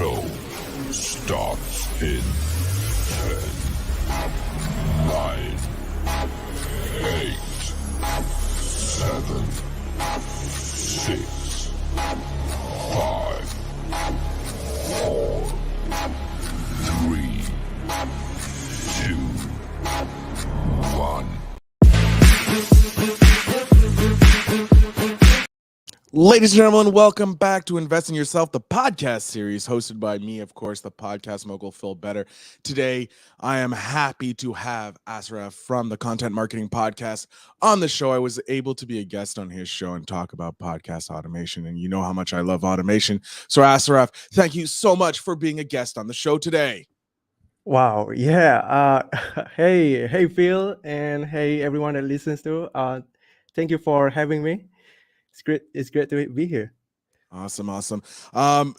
show starts in 10, 9, 8, 7, 6, 5, 4, 3, 2, 1. Ladies and gentlemen, welcome back to Invest in Yourself, the podcast series hosted by me, of course, the podcast mogul Phil Better. Today, I am happy to have Asyraaf from the Content Marketing Podcast on the show. I was able to be a guest on his show and talk about podcast automation, and you know how much I love automation. So, Asyraaf, thank you so much for being a guest on the show today. Wow, yeah. Hey, Phil, and hey, everyone that listens to. Thank you for having me. It's great to be here. Awesome.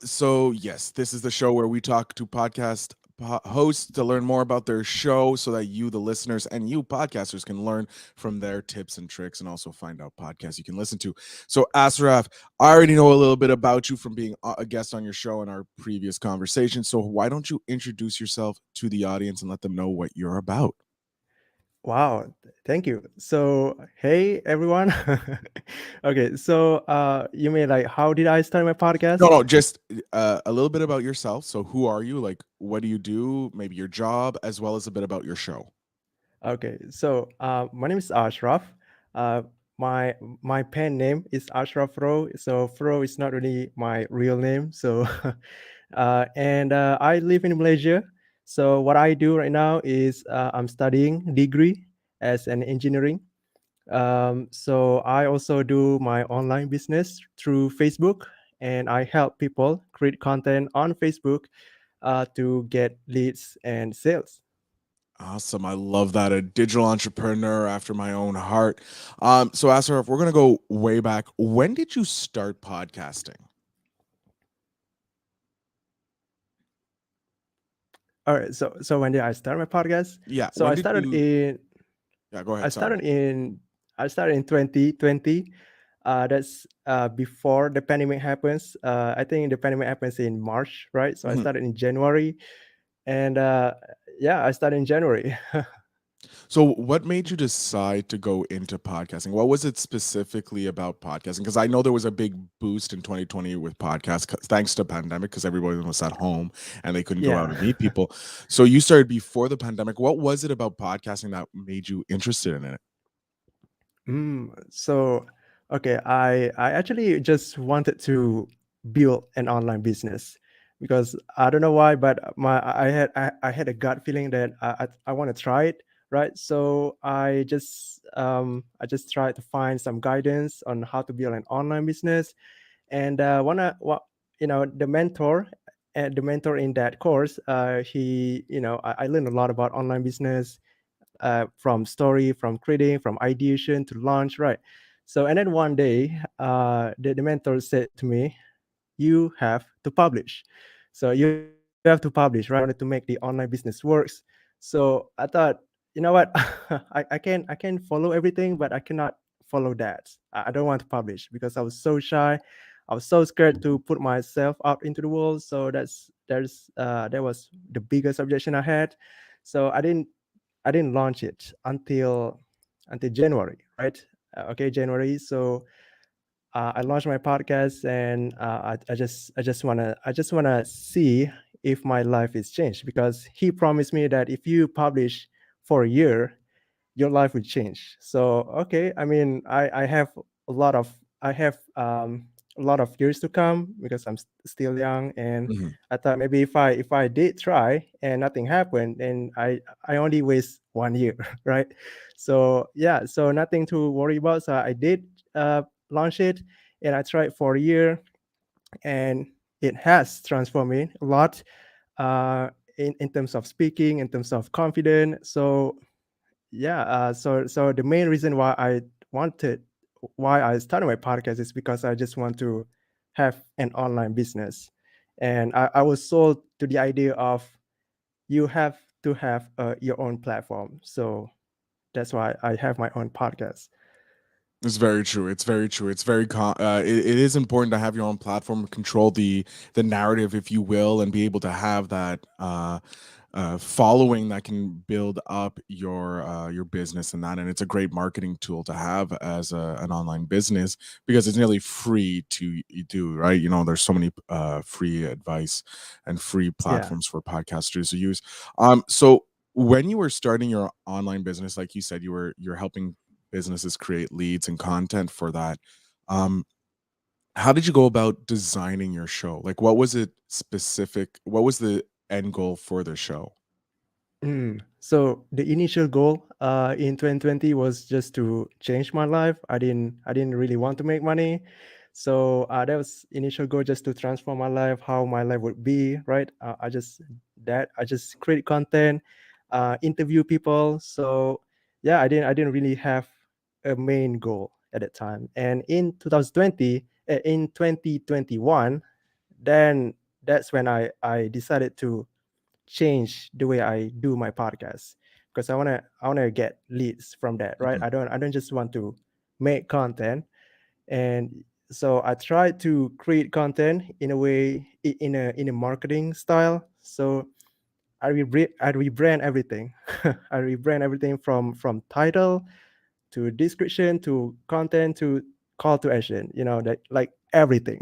So yes, this is the show where we talk to podcast hosts to learn more about their show so that you, the listeners, and you podcasters can learn from their tips and tricks and also find out podcasts you can listen to. So Asyraaf, I already know a little bit about you from being a guest on your show in our previous conversation. So why don't you introduce yourself to the audience and let them know what you're about? Wow, thank you. So, hey, everyone. Okay, so you mean like how did I start my podcast? No, just a little bit about yourself. So who are you? Like, what do you do? Maybe your job, as well as a bit about your show. Okay, so my name is Ashraf. Uh, my pen name is Ashraf Fro. So Fro is not really my real name. So, and I live in Malaysia. So what I do right now is I'm studying degree as an engineering. So I also do my online business through Facebook, and I help people create content on Facebook to get leads and sales. Awesome. I love that. A digital entrepreneur after my own heart. So Asyraaf, we're gonna go way back. When did you start podcasting? All right. So when did I start my podcast? Yeah. So When I did started you? in Yeah. Go I ahead. Sorry. started in I started in 2020. That's before the pandemic happens. I think the pandemic happens in March, right? So I Mhm. started in January, and yeah, I started in January. So, what made you decide to go into podcasting? What was it specifically about podcasting? Because I know there was a big boost in 2020 with podcasts, thanks to pandemic, because everybody was at home and they couldn't go out Yeah. and meet people. So, you started before the pandemic. What was it about podcasting that made you interested in it? So, okay, I actually just wanted to build an online business because I don't know why, but I had a gut feeling that I want to try it, right? So I just tried to find some guidance on how to build an online business, and wanna what the mentor in that course, he I learned a lot about online business, from story, from creating, from ideation to launch, right? So, and then one day, the mentor said to me, "You have to publish. So you have to publish, right? I wanted to make the online business works." So I thought, you know what, I can follow everything, but I cannot follow that. I don't want to publish because I was so shy. I was so scared to put myself out into the world. So that was the biggest objection I had. So I didn't launch it until January, right? Okay, January. So I launched my podcast, and I just wanna see if my life is changed, because he promised me that if you publish for a year, your life will change. So okay, I mean, I have a lot of I have a lot of years to come because I'm still young, and Mhm. I thought maybe if I did try and nothing happened, then I only waste 1 year, right? So yeah, so nothing to worry about. So I did launch it, and I tried for a year, and it has transformed me a lot, in terms of speaking, in terms of confidence. So yeah, so the main reason wanted why I started my podcast is because I just want to have an online business, and I was sold to the idea of you have to have your own platform. So that's why I have my own podcast. It's very true. It's very true. It's very it is important to have your own platform, control the narrative, if you will, and be able to have that following that can build up your business and that. And it's a great marketing tool to have as an online business because it's nearly free to do. Right? You know, there's so many free advice and free Yeah. platforms for podcasters to use. So when you were starting your online business, like you said, you're helping businesses create leads and content for that. Um, how did you go about designing your show? Like, what was it specific? What was the end goal for the show? So the initial goal in 2020 was just to change my life. I didn't really want to make money. So that was initial goal, just to transform my life, how my life would be, right? I just create content, interview people. So yeah, I didn't really have a main goal at that time. And in 2020, in 2021, then that's when I decided to change the way I do my podcast, because I wanna get leads from that, right? Mhm, I don't just want to make content. And so I try to create content in a way, in a marketing style. So I rebrand everything. I rebrand everything from title to description to content to call to action, that, like, everything.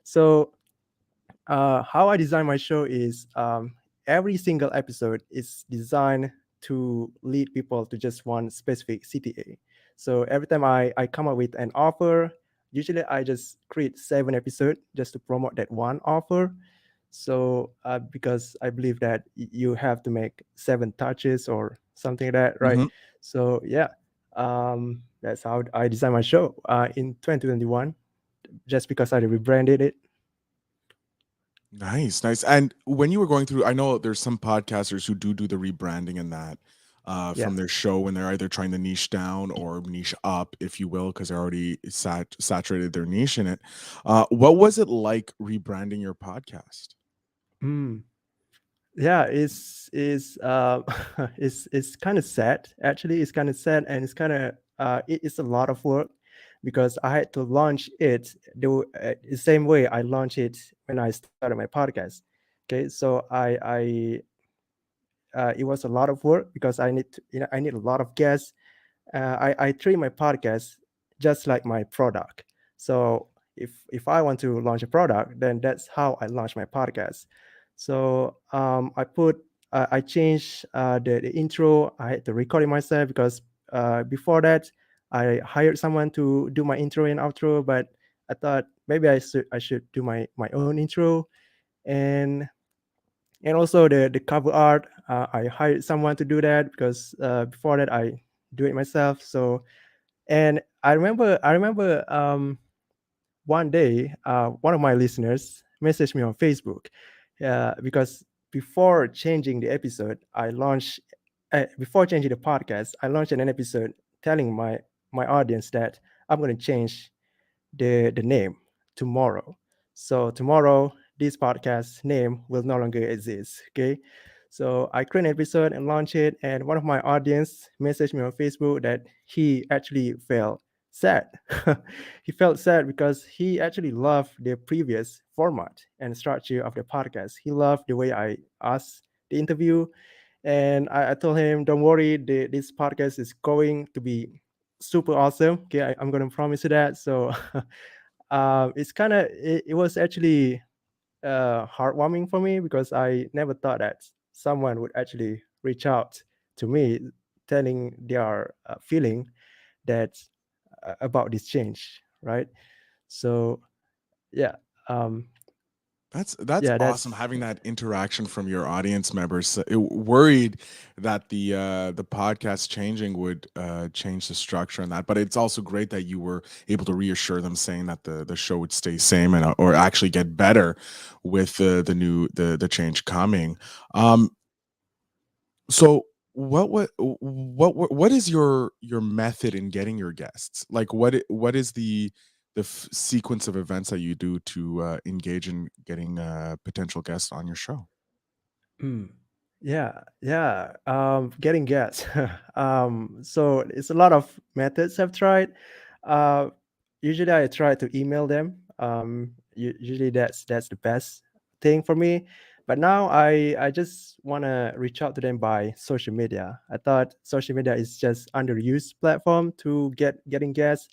So how I design my show is, every single episode is designed to lead people to just one specific CTA. So every time I come up with an offer, usually I just create 7 episodes just to promote that one offer. So because I believe that you have to make 7 touches or something like that, right? mhm. So yeah, that's how I design my show in 2021, just because I rebranded it. Nice, nice. And when you were going through, I know there's some podcasters who do the rebranding and that Yeah. from their show when they're either trying to niche down or niche up, if you will, because they're already saturated their niche in it. What was it like rebranding your podcast? Mm. Yeah, it's kind of sad. Actually, it's kind of sad, and it's a lot of work, because I had to launch it the same way I launched it when I started my podcast. Okay, so it was a lot of work, because I need a lot of guests. I treat my podcast just like my product. So if I want to launch a product, then that's how I launch my podcast. So I changed the intro. I had to record it myself, because before that I hired someone to do my intro and outro, but I thought maybe I should do my own intro. And and also the cover art, I hired someone to do that, because before that I do it myself. So, and I remember one day, one of my listeners messaged me on Facebook, because before changing the episode I launched before changing the podcast, I launched an episode telling my audience that I'm going to change the name tomorrow. So tomorrow, this podcast name will no longer exist. Okay. So I create an episode and launch it, and one of my audience messaged me on Facebook that he actually felt sad. He felt sad because he actually loved the previous format and structure of the podcast. He loved the way I asked the interview, and I told him, "Don't worry, this podcast is going to be super awesome. Okay, I'm gonna promise you that." So it was actually heartwarming for me, because I never thought that someone would actually reach out to me, telling their feeling that about this change, right? So yeah, um, That's yeah, awesome that's having that interaction from your audience members. Worried that the podcast changing would change the structure and that, but it's also great that you were able to reassure them, saying that the show would stay same and or actually get better with the new the change coming. Um, so what is your method in getting your guests? Like what is the sequence of events that you do to engage in getting potential guests on your show? mm. Yeah. Getting gas. So it's a lot of methods I've tried. Uh, Usually I try to email them. Usually that's the best thing for me. But now I just want to reach out to them by social media. I thought social media is just underused platform to getting gas,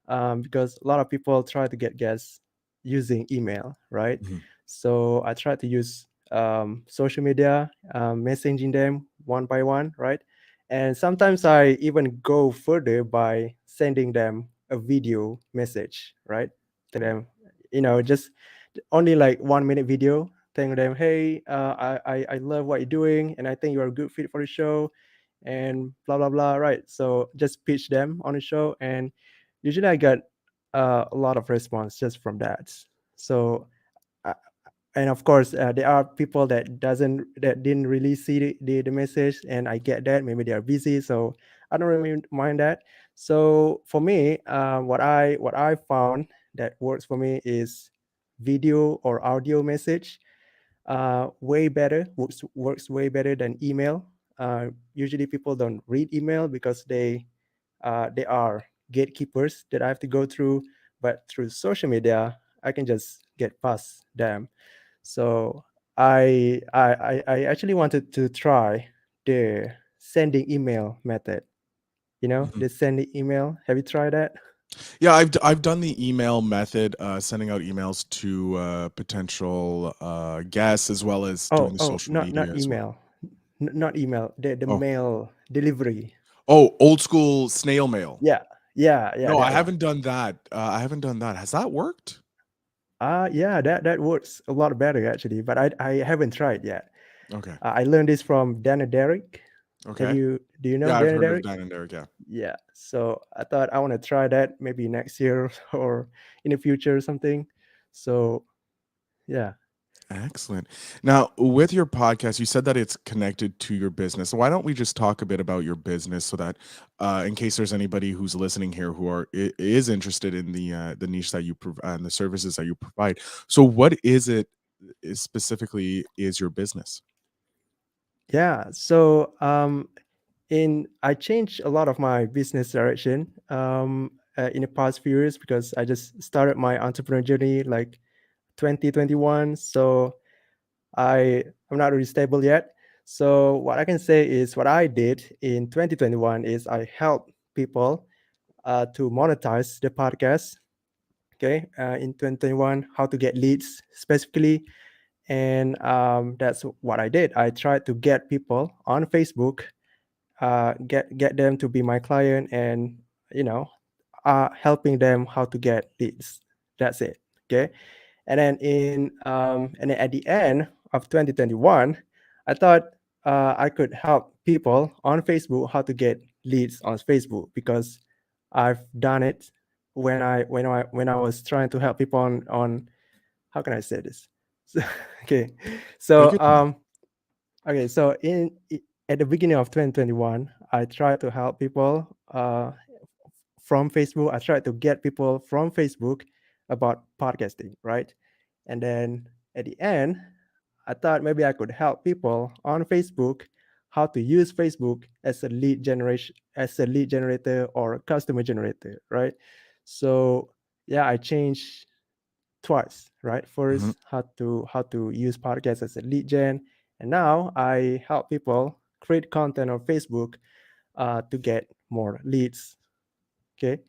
because a lot of people try to get gas using email, right? Mhm. So I try to use social media, messaging them one by one, right? And sometimes I even go further by sending them a video message, right? To them, just only like 1 minute video, telling them, hey, I love what you're doing, and I think you're a good fit for the show, and blah blah blah, right? So just pitch them on the show, and usually I get a lot of response just from that. So uh, and of course there are people that didn't really see the message, and I get that maybe they are busy, so I don't really mind that. So for me, what I found that works for me is video or audio message. Way better, works way better than email. Usually people don't read email because they are gatekeepers that I have to go through, but through social media I can just get past them. So I actually wanted to try the sending email method. Mhm. The sending email. Have you tried that? Yeah, I've done the email method, sending out emails to potential guests as well as doing the Oh, social not media as well. email. Not email. The Oh, mail delivery. old school snail mail. Yeah, yeah, No, I that one. haven't done that. I haven't done that. Has that worked? Yeah, that works a lot better actually, but I haven't tried yet. Okay. I learned this from Dan and Derek. Okay. Do you know Yeah, I've Dan and heard of Derek? Dan and Derek. Yeah. Yeah. So I thought I want to try that maybe next year or in the future or something. So yeah. Excellent. Now, with your podcast, you said that it's connected to your business. Why don't we just talk a bit about your business so that, in case there's anybody who's listening here who is interested in the niche that you provide and the services that you provide. So, what is it is specifically is your business? Yeah. So in I changed a lot of my business direction in the past few years because I just started my entrepreneur journey like 2021. So I'm not really stable yet. So what I can say is what I did in 2021 is I helped people to monetize the podcast. Okay, in 2021, how to get leads specifically, and that's what I did. I tried to get people on Facebook, get them to be my client, and you know, helping them how to get leads. That's it. Okay, and then at the end of 2021, I thought I could help people on Facebook how to get leads on Facebook because I've done it when I was trying to help people on how can I say this? So, okay, Take so your time. okay, so at the beginning of 2021, I tried to help people from Facebook. I tried to get people from Facebook about podcasting, right? And then at the end, I thought maybe I could help people on Facebook how to use Facebook as a lead generation, as a lead generator or customer generator, right? So yeah, I changed twice, right? Mhm. First, how to use podcast as a lead gen, and now I help people create content on Facebook to get more leads. Okay,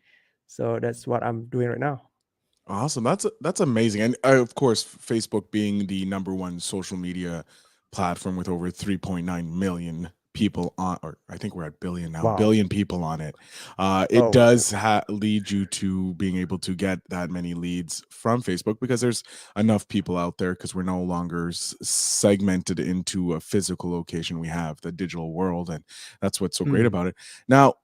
so that's what I'm doing right now. Awesome. That's amazing. And of course, Facebook being the number one social media platform with over 3.9 million people on, or I think we're at billion now, Wow. billion people on it. It Oh, does lead you to being able to get that many leads from Facebook because there's enough people out there because we're no longer segmented into a physical location. We have the digital world, and that's what's so great mm. about it. Now,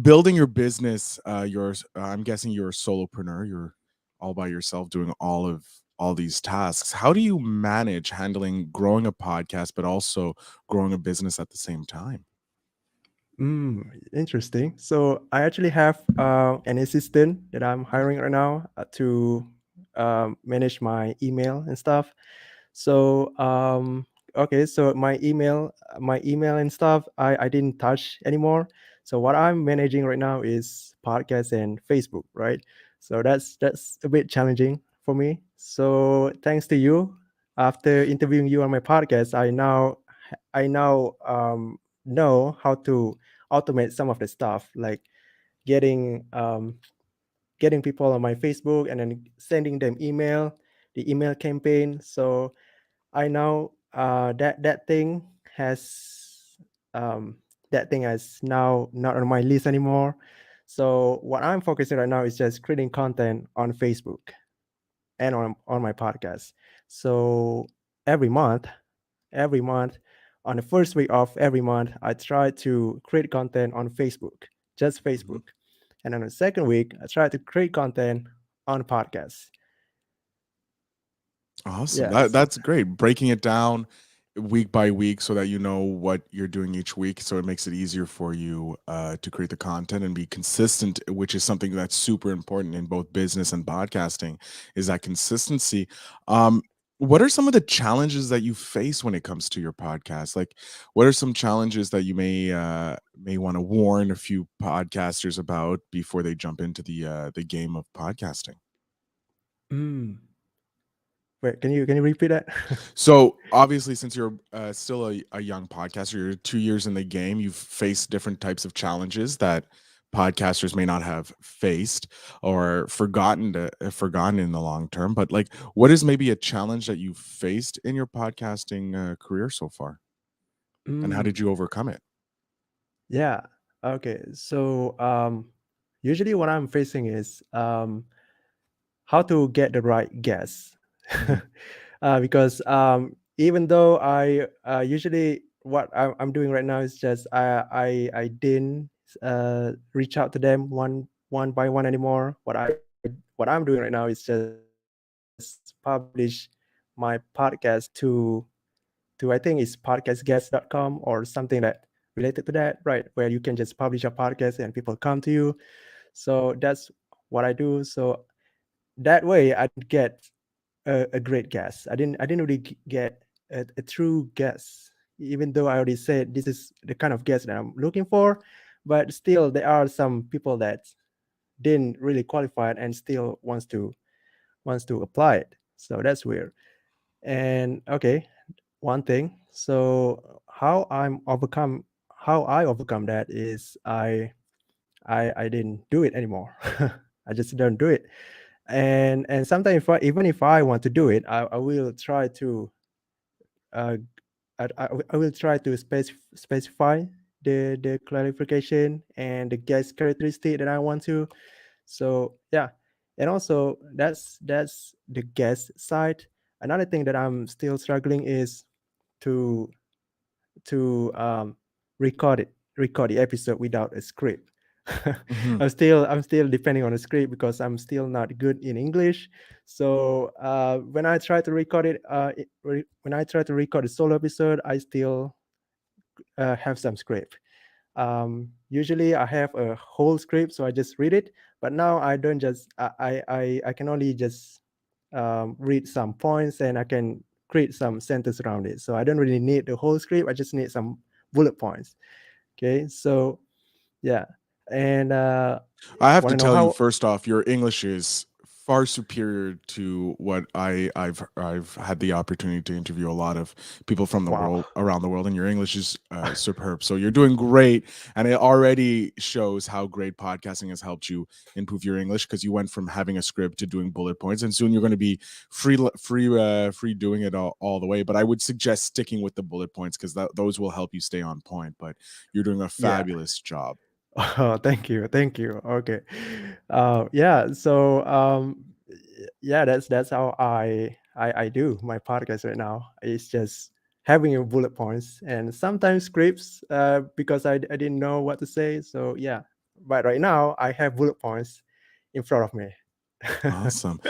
building your business, I'm guessing you're a solopreneur. You're all by yourself doing all these tasks. How do you manage handling growing a podcast but also growing a business at the same time? Interesting. So I actually have an assistant that I'm hiring right now to manage my email and stuff. So okay, so my email and stuff, I didn't touch anymore. So what I'm managing right now is podcast and Facebook, right? So that's a bit challenging for me. So thanks to you, after interviewing you on my podcast, I now know how to automate some of the stuff, like getting getting people on my Facebook and then sending them email, the email campaign. So I know that thing has um, that thing is now not on my list anymore. So what I'm focusing right now is just creating content on Facebook and on my podcast. So every month, every month, on the first week of every month, I try to create content on Facebook, just Mhm. Facebook, and on the second week, I try to create content on podcasts. Awesome. Yes. That's great. Breaking it down week by week so that you know what you're doing each week, so it makes it easier for you to create the content and be consistent, which is something that's super important in both business and podcasting, is that consistency. Um, what are some of the challenges that you face when it comes to your podcast? Like, what are some challenges that you may want to warn a few podcasters about before they jump into the game of podcasting? Mm. Wait, can you repeat that? So obviously, since you're still a young podcaster, you're 2 years in the game. You've faced different types of challenges that podcasters may not have faced or forgotten in the long term. But like, what is maybe a challenge that you've faced in your podcasting career so far, and how Mm. did you overcome it? Yeah. Okay. So usually what I'm facing is how to get the right guess. Hmm. Because even though I usually what I'm doing right now is just I didn't reach out to them one by one anymore. What I'm doing right now is just publish my podcast to I think it's podcastguest.com or something that related to that, right? Where you can just publish a podcast and people come to you. So that's what I do. So that way I get a great guess. I didn't really get a true guess, even though I already said this is the kind of guess that I'm looking for. But still, there are some people that didn't really qualify it and still wants to apply it. So that's weird. And okay, one thing. So how I overcome that is I didn't do it anymore. I just don't do it. And sometimes even if I want to do it, I will try to uh, I will try to specify the clarification and the guest characteristic that I want to. So yeah, and also that's the guest side. Another thing that I'm still struggling is to to record the episode without a script. Hmm. I'm still depending on a script because I'm still not good in English. So when I try to record when I try to record a solo episode, I still have some script. Usually I have a whole script, so I just read it. But now I don't just I can only just read some points and I can create some sentence around it. So I don't really need the whole script. I just need some bullet points. Okay, so yeah, and I have to want to know tell you, how? first off, your English is far superior to what I've had the opportunity to interview a lot of people from the Wow. world around the world, and your English is superb. So you're doing great, and it already shows how great podcasting has helped you improve your English because you went from having a script to doing bullet points, and soon you're going to be free doing it all the way. But I would suggest sticking with the bullet points because those will help you stay on point. But you're doing a Yeah. fabulous job. Oh, thank you. Okay, yeah. So yeah, that's how I do my podcast right now. It's just having a bullet points and sometimes scripts because I didn't know what to say. So yeah, but right now I have bullet points in front of me. Awesome.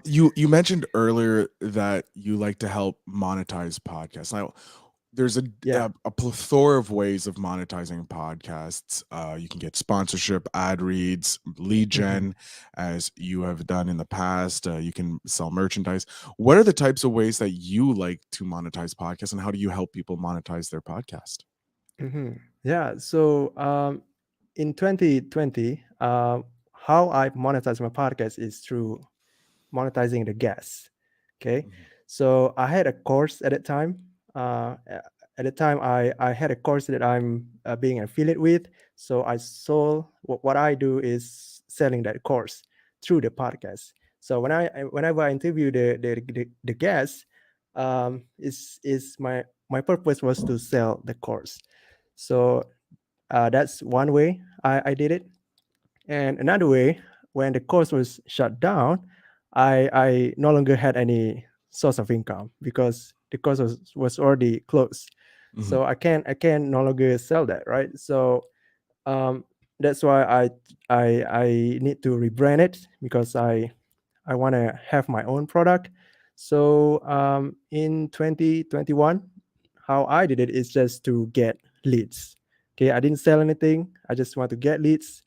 You mentioned earlier that you like to help monetize podcasts. Now, there's Yeah. a plethora of ways of monetizing podcasts. You can get sponsorship, ad reads, lead Mhm. gen, as you have done in the past. You can sell merchandise. What are the types of ways that you like to monetize podcasts, and how do you help people monetize their podcast? Yeah. So in 2020, how I monetize my podcast is through monetizing the guests. Okay. Mhm. So I had a course at that time. At the time, I had a course that I'm being affiliate with. So I sold what I do is selling that course through the podcast. So whenever I interview the guests, is my purpose was to sell the course. So that's one way I did it. And another way, when the course was shut down, I no longer had any source of income because the course was already closed. Mhm. So I can no longer sell that, right? So um, that's why I need to rebrand it because I want to have my own product. So in 2021, how I did it is just to get leads. Okay, I didn't sell anything. I just want to get leads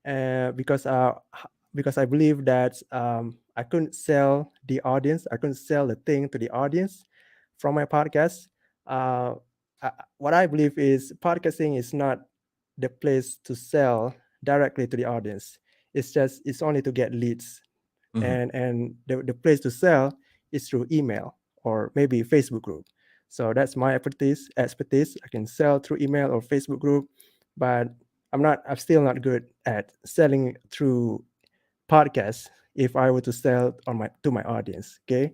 because I believe that I couldn't sell the audience. I couldn't sell the thing to the audience from my podcast. Uh, what I believe is podcasting is not the place to sell directly to the audience. It's only to get leads, Mhm. and the place to sell is through email or maybe Facebook group. So that's my expertise. I can sell through email or Facebook group, but I'm still not good at selling through podcasts if I were to sell on my to my audience. Okay.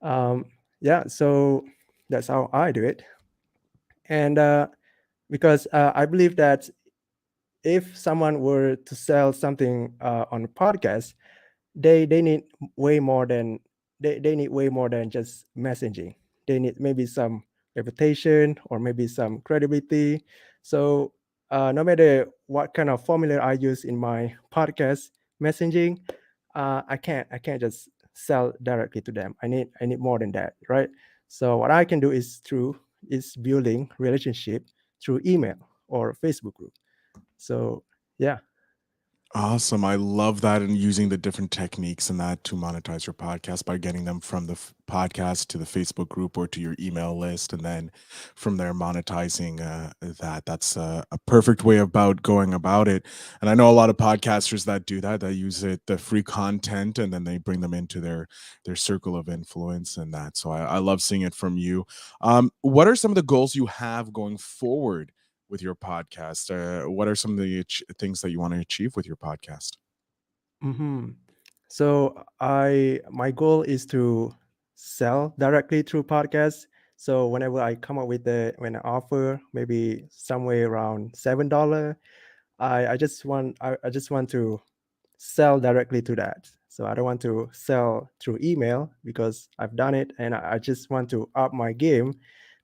um yeah, so that's how I do it. And because I believe that if someone were to sell something on a podcast, they need way more than they need way more than just messaging. They need maybe some reputation or maybe some credibility. So no matter what kind of formula I use in my podcast messaging, I can't just sell directly to them. I need more than that, right? So what I can do is building relationship through email or Facebook group. So yeah. Awesome. I love that, and using the different techniques and that to monetize your podcast by getting them from the podcast to the Facebook group or to your email list. And then from there, monetizing that. That's a perfect way about going about it. And I know a lot of podcasters that do that, that use it, the free content, and then they bring them into their circle of influence and that. So I love seeing it from you. What are some of the goals you have going forward with your podcast? What are some of the things that you want to achieve with your podcast? hmm So I my goal is to sell directly through podcasts. So whenever I come up with when I offer maybe somewhere around $7, I just want to sell directly to that. So I don't want to sell through email because I've done it, and I just want to up my game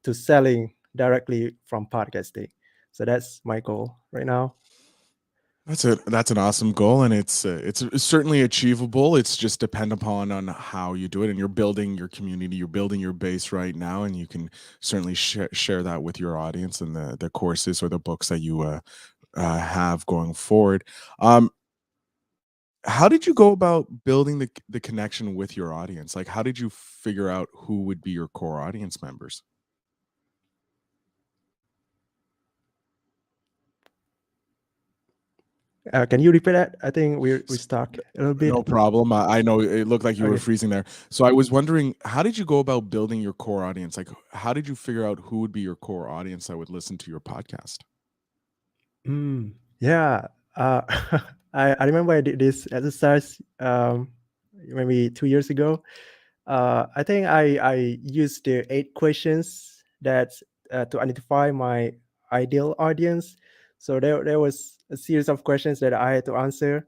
to selling directly from podcasting. So that's my goal right now. That's an awesome goal, and it's certainly achievable. It's just depend upon on how you do it, and you're building your community, you're building your base right now, and you can certainly share that with your audience and the courses or the books that you have going forward. Um, how did you go about building the connection with your audience? Like, how did you figure out who would be your core audience members? Can you repeat that? I think we stuck a little bit. No problem. I know it looked like you were Okay. freezing there. So I was wondering, how did you go about building your core audience? Like, how did you figure out who would be your core audience that would listen to your podcast? Yeah. Uh, I remember I did this exercise maybe 2 years ago. I think I used the 8 questions that to identify my ideal audience. So there was a series of questions that I had to answer.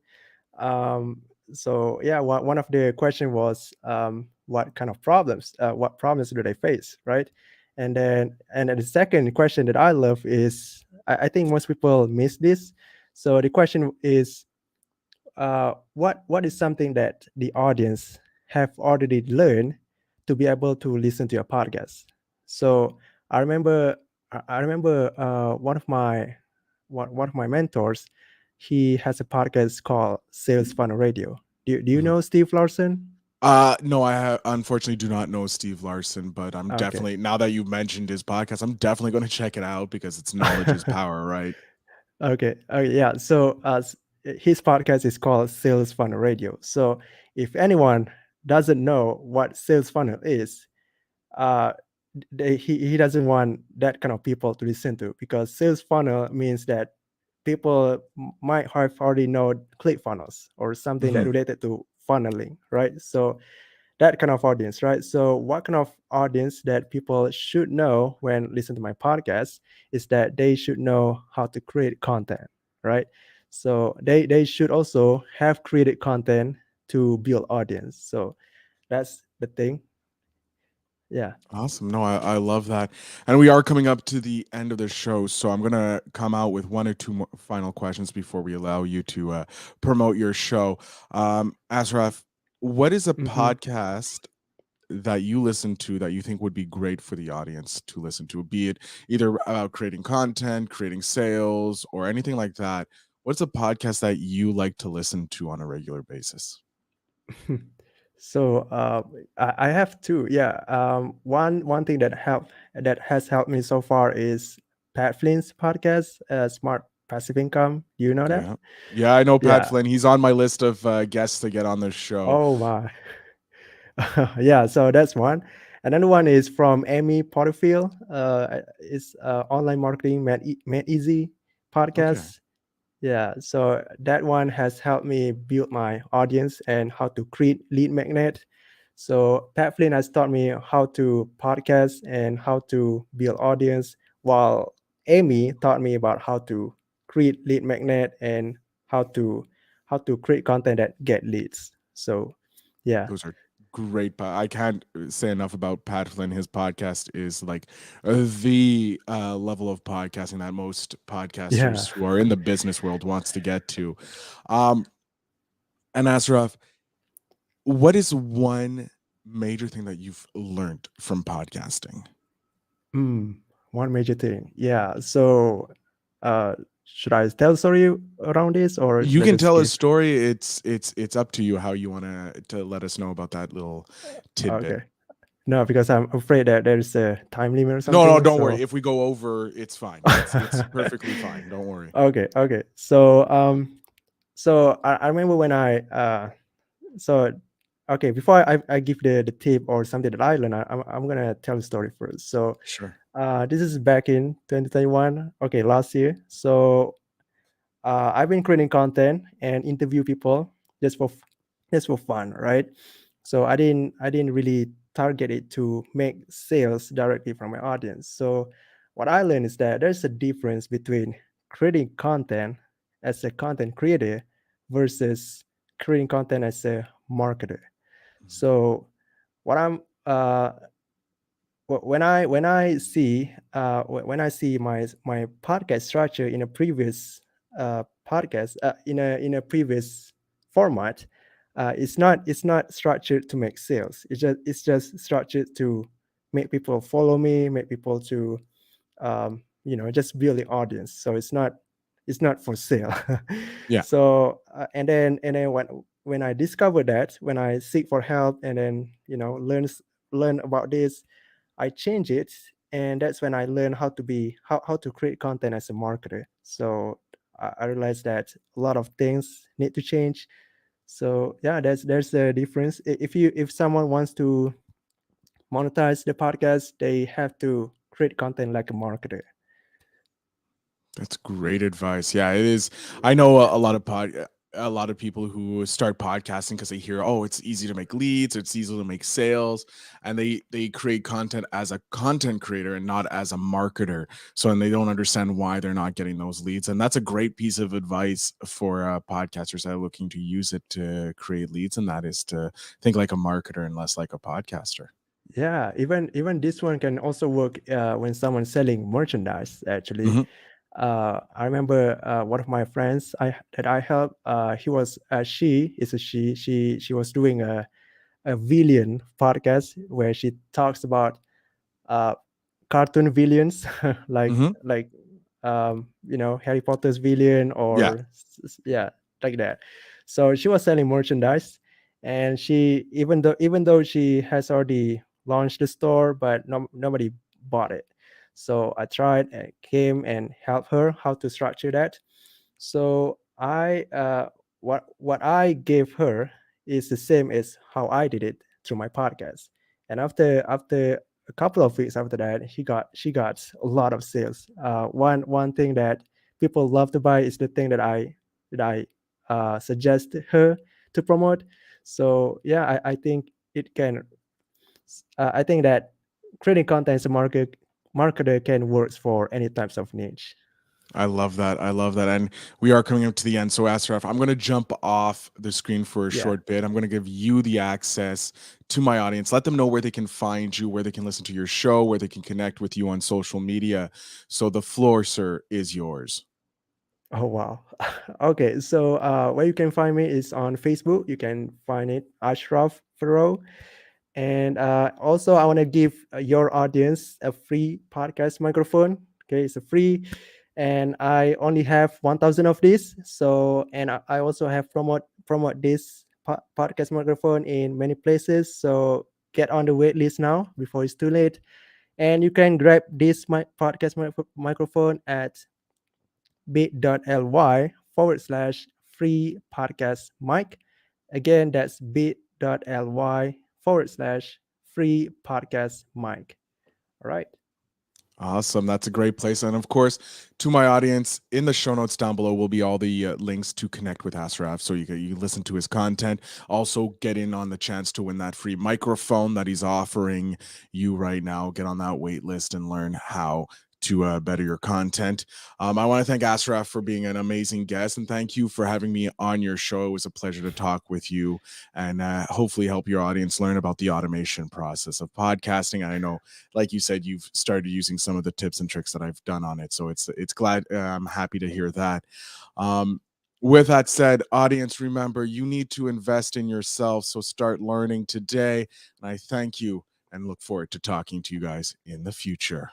Um, so yeah, one of the question was what kind of what problems do they face, right? And then the second question that I love is I think most people miss this. So the question is what is something that the audience have already learned to be able to listen to your podcast. So I remember I remember one of my mentors. He has a podcast called Sales Funnel Radio. Do you Mhm. know Steve Larson? No, unfortunately do not know Steve Larson, but I'm Okay. definitely, now that you mentioned his podcast, I'm definitely going to check it out because it's knowledge is power, right? Okay. Yeah. So his podcast is called Sales Funnel Radio. So if anyone doesn't know what sales funnel is, uh, he doesn't want that kind of people to listen to, because sales funnel means that people might have already know click funnels or something that Hmm. related to funneling, right? So that kind of audience, right? So what kind of audience that people should know when listen to my podcast is that they should know how to create content, right? So they should also have created content to build audience. So that's the thing. Yeah. Awesome. No, I love that. And we are coming up to the end of the show. So I'm going to come out with one or two more final questions before we allow you to promote your show. Asraf, what is a Hmm. podcast that you listen to that you think would be great for the audience to listen to, be it either about creating content, creating sales, or anything like that? What's a podcast that you like to listen to on a regular basis? So I have two. Yeah. One thing that has helped me so far is Pat Flynn's podcast, Smart Passive Income. Do you know that? Yeah. Yeah, I know Pat Yeah. Flynn. He's on my list of guests to get on this show. Oh my. Yeah. So that's one. Another one is from Amy Porterfield. It's online marketing made easy Okay. podcast. Yeah, so that one has helped me build my audience and how to create lead magnet. So Pat Flynn has taught me how to podcast and how to build audience, while Amy taught me about how to create lead magnet and how to create content that get leads. So yeah, Those are great. I can't say enough about Pat Flynn. His podcast is like the level of podcasting that most yeah. podcasters who are in the business world wants to get to. Um, and Asraf, what is one major thing that you've learned from podcasting? Mm, one major thing. Yeah. So uh should I tell story around this, or You should I can just tell a skip? story. It's up to you how you want to let us know about that little tidbit. Okay. No, because I'm afraid that there's a time limit or No, no, something. don't worry. So If we go over, it's fine. It's perfectly fine. Don't worry. okay, okay. So so I remember when so okay, before I give the tip or something that I learned, I'm gonna tell the story first. So Sure. this is back in 2021. Okay, last year. So I've been creating content and interview people just for just for fun, right? So I didn't really target it to make sales directly from my audience. So what I learned is that there's a difference between creating content as a content creator versus creating content as a marketer. Mhm. So what I'm when I see when I see my podcast structure in a previous podcast in a previous format, it's not structured to make sales. It's just structured to make people follow me, make people to just build the audience. So it's not for sale. Yeah. So and then when I discovered that, when I seek for help and then learn about this, I change it, and that's when I learned how to create content as a marketer. So I realized that a lot of things need to change. So yeah, there's the difference. If someone wants to monetize the podcast, they have to create content like a marketer. That's great advice. Yeah, it is. I know a lot of people who start podcasting because they hear, oh, it's easy to make leads, it's easy to make sales, and they create content as a content creator and not as a marketer. So, and they don't understand why they're not getting those leads. And that's a great piece of advice for podcasters that are looking to use it to create leads, and that is to think like a marketer and less like a podcaster. Yeah, even this one can also work when someone's selling merchandise. Actually, Hmm. I remember one of my friends that I helped. He was she is a she was doing a Villian podcast where she talks about uh, cartoon villains like Hmm. like Harry Potter's villain Yeah. or yeah, like that. So she was selling merchandise, and she even though she has already launched the store, but nobody bought it. So I tried and came and helped her how to structure that. So what I gave her is the same as how I did it through my podcast. And after a couple of weeks after that, she got a lot of sales. One thing that people love to buy is the thing that I suggest her to promote. So yeah, I think it can. I think that creating content as a marketer can work for any types of niche. I love that. I love that. And we are coming up to the end. So, Asraf, I'm going to jump off the screen for a Yeah. short bit. I'm going to give you the access to my audience. Let them know where they can find you, where they can listen to your show, where they can connect with you on social media. So, the floor, sir, is yours. Oh wow. Okay, so where you can find me is on Facebook. You can find it Ashraf Faro. And also, I want to give your audience a free podcast microphone. Okay, it's a free, and I only have 1,000 of these. So, and I also have promote this podcast microphone in many places. So get on the wait list now before it's too late. And you can grab this podcast microphone at bit.ly/free podcast mic. Again, that's bit.ly/free podcast mic. All right. Awesome. That's a great place. And of course, to my audience, in the show notes down below will be all the links to connect with Asraf so you listen to his content. Also, get in on the chance to win that free microphone that he's offering you right now. Get on that wait list and learn how to better your content. I want to thank Asraf for being an amazing guest, and thank you for having me on your show. It was a pleasure to talk with you and hopefully help your audience learn about the automation process of podcasting. I know, like you said, you've started using some of the tips and tricks that I've done on it. So it's glad I'm happy to hear that. Um, with that said, audience, remember you need to invest in yourself. So start learning today. And I thank you and look forward to talking to you guys in the future.